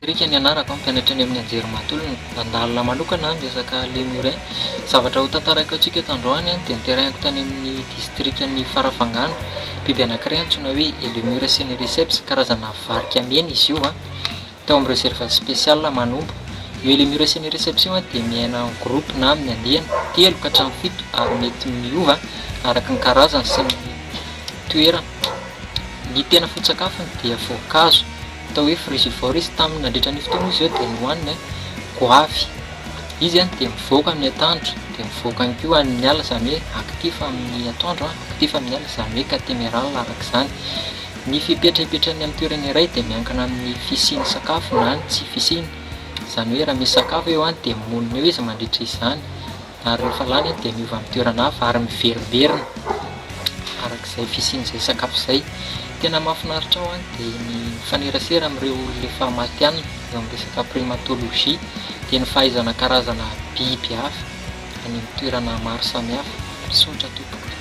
Rika ny anarako mpianatra any amin'ny anjery manontolo mandalina manokana miresaka lemure. Zavatra ho tantarako antsika eto androany dia niterahako tany amin'ny distrikan'ny Farafangana. Biby anankiray antsoina hoe lemure cinereseps, karazana varika mena izy io tao amin'ny réserve spécial Manombo. Io lemure cinereseps io dia miaina en groupe na amin'ny andehana 3 ka hatramin'ny 7 ary mety miova araka ny karazany sy ny toerana. Ny tena foto-tsakafony dia voankazo atao hoe frugivore. Tamin'ny nandritra ny fotoana izy io dia nohanina goavy. Izy dia mivoaka amin'ny atoandro, dia mivoaka ihany koa amin'ny alina, izany hoe actif amin'ny atoandro, actif amin'ny alina, izany hoe catéméral araka izany. Ny fipetrapetrany amin'ny toerana iray dia miankina amin'ny fisiany sakafo na tsy fisiany, izany hoe raha misy sakafo eo dia monina eo izy mandritra izany, ary rehefa lany dia miova amin'ny toerana hafa ary miverimberina arak'izay fisian'izay sakafo izay. Tena mahafinaritra ao dia ny fanerasera amin'ireo olona efa maty anina eo amin'ny resaka primatologia, dia ny fahaizana karazana biby hafa any amin'ny toerana maro samihafa. Misaotra tompoko.